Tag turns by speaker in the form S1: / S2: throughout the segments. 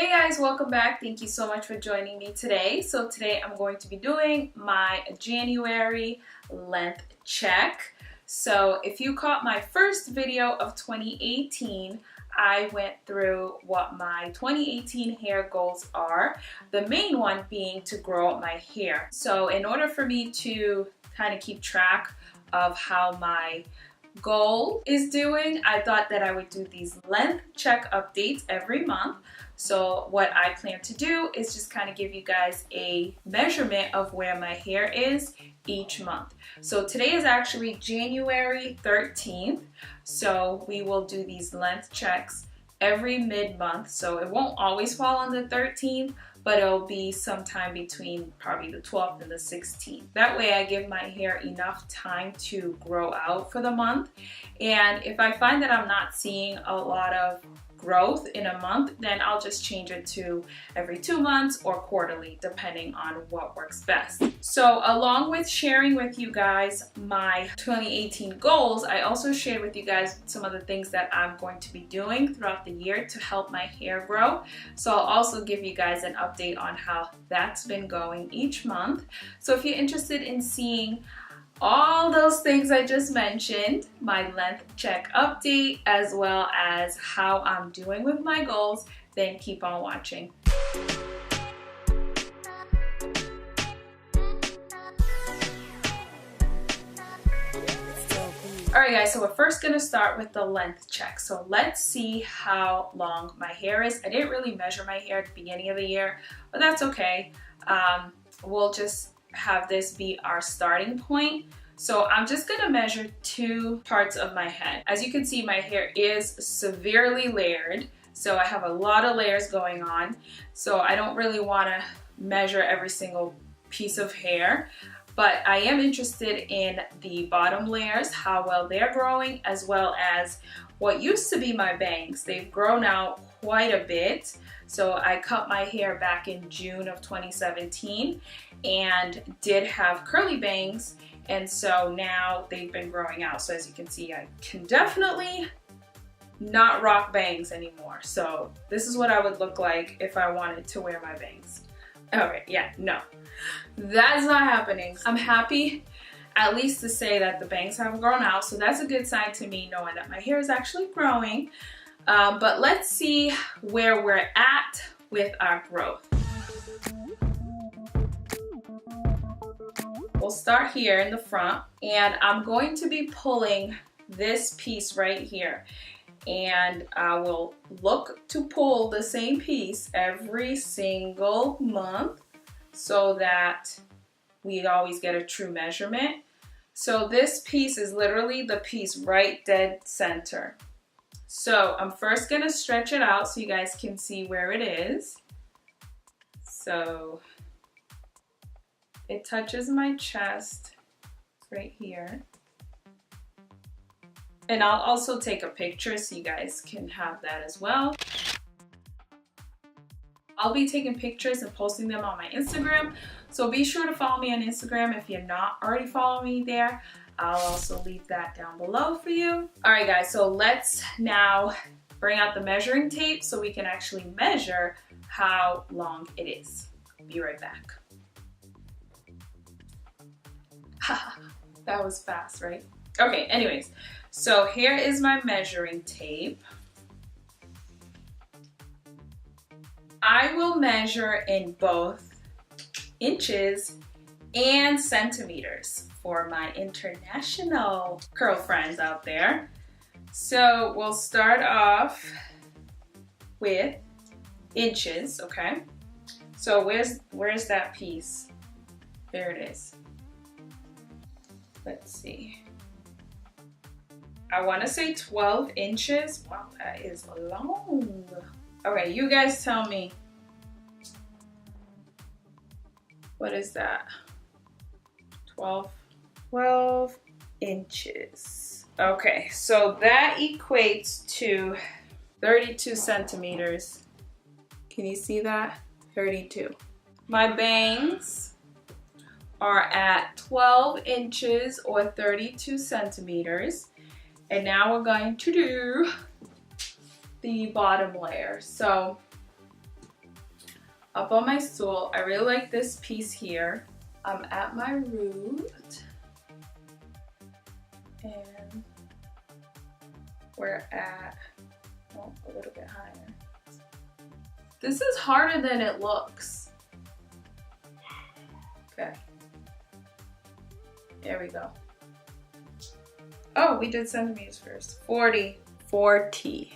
S1: Hey guys, welcome back. Thank you so much for joining me today. So today I'm going to be doing my January length check. So if you caught my first video of 2018, I went through what my 2018 hair goals are, the main one being to grow out my hair. So in order for me to kind of keep track of how my goal is doing, I thought that I would do these length check updates every month. So what I plan to do is just kind of give you guys a measurement of where my hair is each month. So today is actually January 13th. So we will do these length checks every mid-month. So it won't always fall on the 13th, but it'll be sometime between probably the 12th and the 16th. That way I give my hair enough time to grow out for the month. And if I find that I'm not seeing a lot of growth in a month, then I'll just change it to every 2 months or quarterly, depending on what works best. So along with sharing with you guys my 2018 goals, I also shared with you guys some of the things that I'm going to be doing throughout the year to help my hair grow. So I'll also give you guys an update on how that's been going each month. So if you're interested in seeing all those things I just mentioned, my length check update, as well as how I'm doing with my goals, then keep on watching. Alright guys, so we're first going to start with the length check. So let's see how long my hair is. I didn't really measure my hair at the beginning of the year, but that's okay. We'll just have this be our starting point. So I'm just going to measure 2 parts of my head. As you can see, my hair is severely layered. So I have a lot of layers going on. So I don't really want to measure every single piece of hair. But I am interested in the bottom layers, how well they're growing, as well as what used to be my bangs. They've grown out quite a bit. So I cut my hair back in June of 2017 and did have curly bangs. And so now they've been growing out. So as you can see, I can definitely not rock bangs anymore. So this is what I would look like if I wanted to wear my bangs. Okay, yeah, no, that's not happening. I'm happy at least to say that the bangs have grown out. So that's a good sign to me, knowing that my hair is actually growing. But let's see where we're at with our growth. We'll start here in the front, and I'm going to be pulling this piece right here. And I will look to pull the same piece every single month so that we always get a true measurement. So this piece is literally the piece right dead center. So I'm first gonna stretch it out so you guys can see where it is. So it touches my chest right here. And I'll also take a picture so you guys can have that as well. I'll be taking pictures and posting them on my Instagram. So be sure to follow me on Instagram if you're not already following me there. I'll also leave that down below for you. All right guys, so let's now bring out the measuring tape so we can actually measure how long it is. Be right back. That was fast, right? Okay, anyways, so here is my measuring tape. I will measure in both inches and centimeters for my international curl friends out there. So we'll start off with inches, okay? So where's that piece? There it is. Let's see. I want to say 12 inches. Wow, that is long. Okay, you guys tell me. What is that? 12 inches. Okay, so that equates to 32 centimeters. Can you see that? 32. My bangs are at 12 inches or 32 centimeters. And now we're going to do the bottom layer. So up on my stool. I really like this piece here. I'm at my root. And we're at, oh, a little bit higher. This is harder than it looks. Okay. There we go. Oh, we did centimeters first. 40. 40.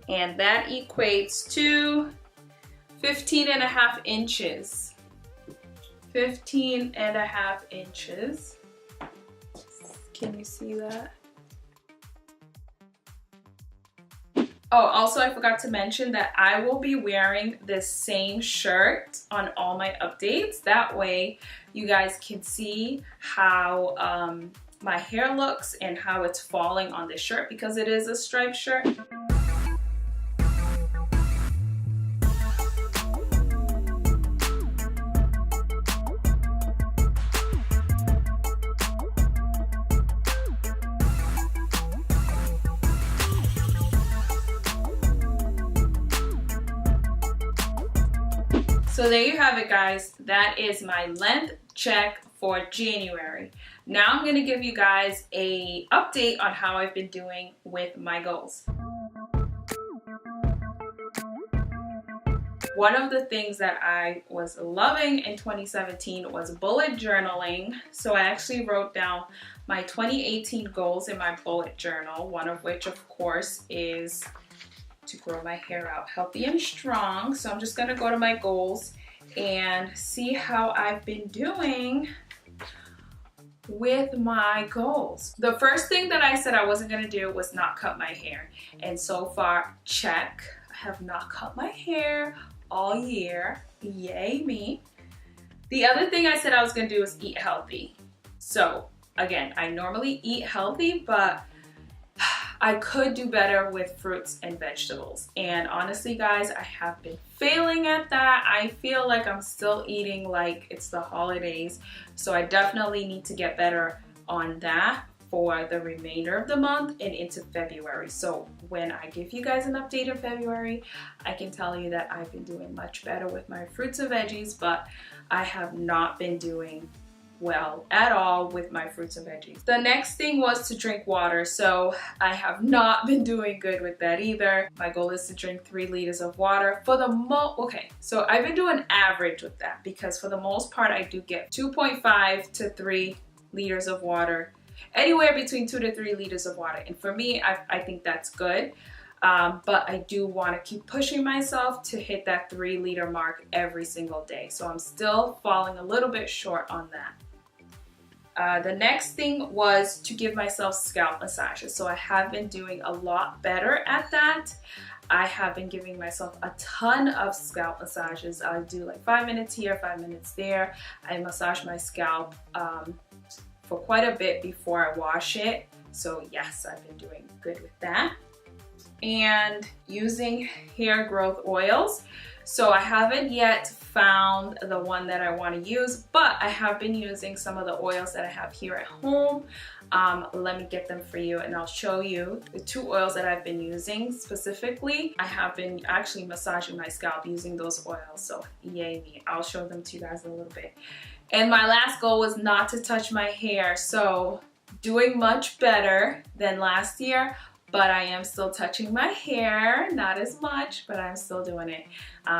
S1: And that equates to 15.5 inches. 15.5 inches. Can you see that? Oh, also I forgot to mention that I will be wearing this same shirt on all my updates. That way you guys can see how my hair looks and how it's falling on this shirt because it is a striped shirt. So there you have it, guys. That is my length check for January. Now I'm going to give you guys an update on how I've been doing with my goals. One of the things that I was loving in 2017 was bullet journaling. So I actually wrote down my 2018 goals in my bullet journal, one of which of course is to grow my hair out healthy and strong. So I'm just gonna go to my goals and see how I've been doing with my goals. The first thing that I said I wasn't gonna do was not cut my hair. And so far, check. I have not cut my hair all year. Yay me. The other thing I said I was gonna do was eat healthy. So again, I normally eat healthy, but I could do better with fruits and vegetables. And honestly, guys, I have been failing at that. I feel like I'm still eating like it's the holidays. So I definitely need to get better on that for the remainder of the month and into February. So when I give you guys an update in February, I can tell you that I've been doing much better with my fruits and veggies, but I have not been doing well at all with my fruits and veggies. The next thing was to drink water. So I have not been doing good with that either. My goal is to drink 3 liters of water for the okay, so I've been doing average with that because for the most part I do get 2.5 to 3 liters of water, anywhere between 2 to 3 liters of water. And for me, I think that's good. But I do want to keep pushing myself to hit that 3 liter mark every single day. So I'm still falling a little bit short on that. The next thing was to give myself scalp massages. So I have been doing a lot better at that. I have been giving myself a ton of scalp massages. I do like 5 minutes here, 5 minutes there. I massage my scalp for quite a bit before I wash it. So yes, I've been doing good with that. And using hair growth oils. So I haven't yet found the one that I want to use, but I have been using some of the oils that I have here at home. Let me get them for you and I'll show you the 2 oils that I've been using specifically. I have been actually massaging my scalp using those oils, so yay me. I'll show them to you guys in a little bit. And my last goal was not to touch my hair, so doing much better than last year, but I am still touching my hair, not as much, but I'm still doing it.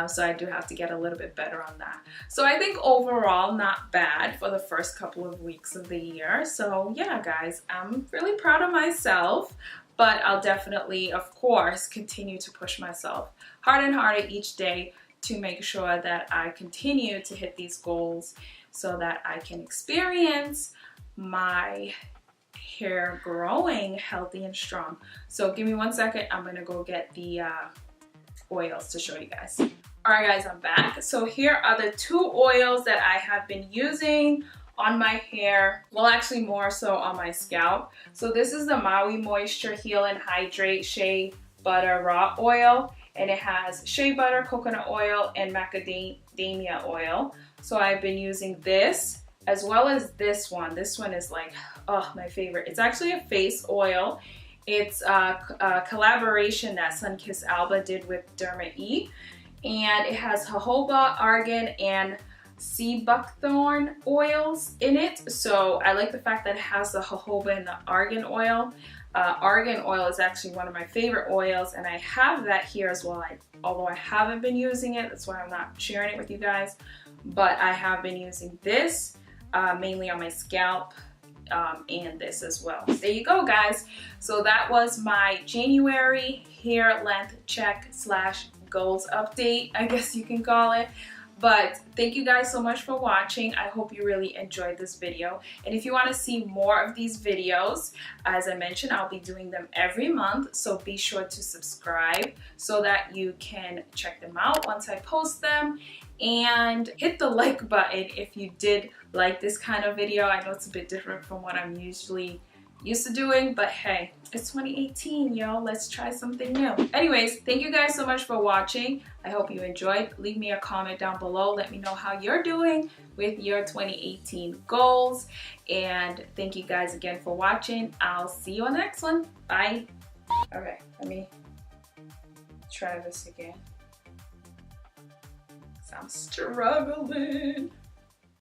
S1: So I do have to get a little bit better on that. So I think overall, not bad for the first couple of weeks of the year. So yeah, guys, I'm really proud of myself, but I'll definitely, of course, continue to push myself harder and harder each day to make sure that I continue to hit these goals so that I can experience my hair growing healthy and strong. So give me 1 second. I'm gonna go get the oils to show you guys. All right, guys, I'm back. So here are the 2 oils that I have been using on my hair. Well, actually more so on my scalp. So this is the Maui Moisture Heal and Hydrate Shea Butter Raw Oil, and it has shea butter, coconut oil, and macadamia oil. So I've been using this as well as this one. This one is like, oh, my favorite. It's actually a face oil. It's a collaboration that Sunkissed Alba did with Derma E. and it has jojoba, argan, and sea buckthorn oils in it. So I like the fact that it has the jojoba and the argan oil. Argan oil is actually one of my favorite oils, and I have that here as well. Although I haven't been using it, that's why I'm not sharing it with you guys, but I have been using this mainly on my scalp, and this as well. There you go, guys. So that was my January hair length check / goals update, I guess you can call it. But thank you guys so much for watching. I hope you really enjoyed this video. And if you want to see more of these videos, as I mentioned, I'll be doing them every month. So be sure to subscribe so that you can check them out once I post them. And hit the like button if you did like this kind of video. I know it's a bit different from what I'm usually used to doing, but hey, it's 2018, yo. Let's try something new. Anyways, thank you guys so much for watching. I hope you enjoyed. Leave me a comment down below. Let me know how you're doing with your 2018 goals. And thank you guys again for watching. I'll see you on the next one. Bye. Okay, let me try this again. I'm struggling.